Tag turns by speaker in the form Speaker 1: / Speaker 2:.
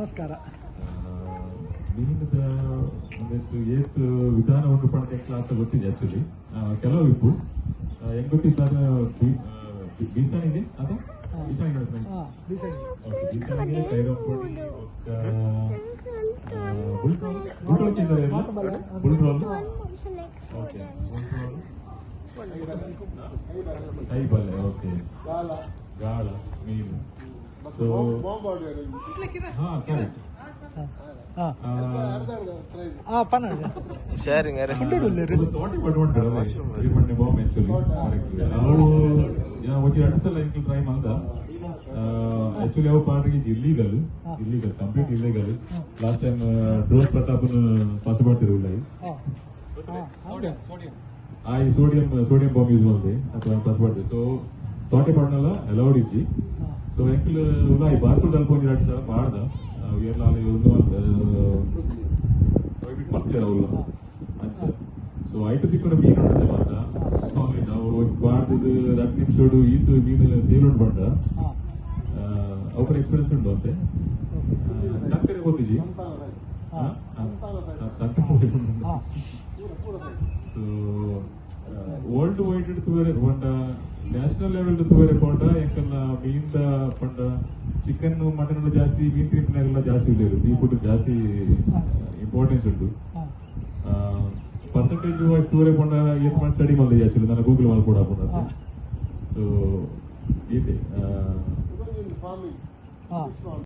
Speaker 1: ನಮಸ್ಕಾರ.
Speaker 2: ಮೀನದ ಒಂದಷ್ಟು ಏತ್ ವಿಧಾನವನ್ನು ಪಡೆದ ಕ್ಲಾಸ್ ಗೊತ್ತಿದೆ ಆಕ್ಚುಲಿ. ಕೆಲವು ಇಪ್ಪು ಹೆಂಗ್ ಗೊತ್ತಿದ್ದಾಗ ಬೀಸಣಿಗೆ ಅದು ಬೀಸಣಿಗೆ ಕೈರೋ ಪುಡಿ ಬುಲ್ಟ್ರೋಲ್ ತಿಂತಾರೆ ಬುಲ್ಟ್ರೋಲ್. ಓಕೆ ಕೈ ಬಲ್ಲೆ. ಓಕೆ ಗಾಳ ಮೀನು. ಸೊ ಹಾ ಕರೆಕ್ಟ್.
Speaker 3: sharing
Speaker 2: ತೋಟಿ ಪಡ್ಕೊಂಡ್ರೆ ಮಣ್ಣೆ ಬಾಂಬ್ ಆಕ್ಚುಲಿ ನಾವು ಎರಡ್ಸಲ ಇಂಕ್ಲು ಟ್ರೈ ಮಾಡ್ದ. ಆಕ್ಚುಲಿ ಅವು ಪಾರ್ಟಿಗೆ illegal complete illegal. Last time ಡೋಸ್ ಪ್ರತಾಪನ್ ಪಾಸ್ ಮಾಡ್ತಿರಲಿಲ್ಲ. ಈ ಸೋಡಿಯಂ ಬಾಂಬ್ ಯೂಸ್ ಮಾಡಿದೆ ಅಥವಾ ಪಾಸ್ ಮಾಡಿದೆ. ಸೊ ತೋಟೆ ಪಡ್ನಲ್ಲ ಅಲೌಡ್ ಇಜ್ಜಿ. ಸೊ ಎಂಕ್ಲು ಉಲಾಯಿ ಬಾರ್ಕುಲ್ ತಲ್ಪೊಂದು ಎರಡು ಸಲ ಪಾಡ್ದ ಎಲ್ಲ ಒಂದು ಪ್ರೊಹಿಬಿಟ್ ಮಾಡ್ತೇವೆ ಅವಲ್ಲ ಅಂಚ. ಸೊ ಐಟು ಸಿಕ್ಕರೆ ಮೀನು ಉಂಟದೆ ಮಾತ್ರ ನಾವು ಪಾಡ್ದು 2 ನಿಮಿಷಡು ಈತು ಮೀನು ತೇಲುಂಡು ಬಂಡ ಅವರ ಎಕ್ಸ್ಪೀರಿಯನ್ಸ್ ಉಂಟು ಅಂತೆ. ಸಂಕರೆ ಗೊತ್ತಿಜಿ ಸೊ ವರ್ಲ್ಡ್ ವೈಡ್ ತೂವರೆ ಪಂಡ ನ್ಯಾಷನಲ್ ಲೆವೆಲ್ ತೂವರೆ ಪಂಡ ಎಂಕಲ್ನ ಮೀನ್ದ ಪಂಡ ಚಿಕನ್ ಮಟನ್ ಜಾಸ್ತಿ ಮೀನ್ ತಿನ್ನೆಲ್ಲ ಜಾಸ್ತಿ ಇಲ್ಲೇರು. ಸೀ ಫುಡ್ ಜಾಸ್ತಿ ಇಂಪಾರ್ಟೆನ್ಸ್ ಉಂಟು. ಪರ್ಸೆಂಟೇಜ್ ವೈಸ್ ತೂವರೆ ಪಂಡ ಏನ್ ಮಾಡಿ ಸ್ಟಡಿ ಮಾಡಿದೆ ಆಕ್ಚುಲಿ ನಾನು ಗೂಗಲ್ ಮಾಡಿ ಕೂಡ ಹಾಕೊಂಡ. ಸೊ ಇದೆ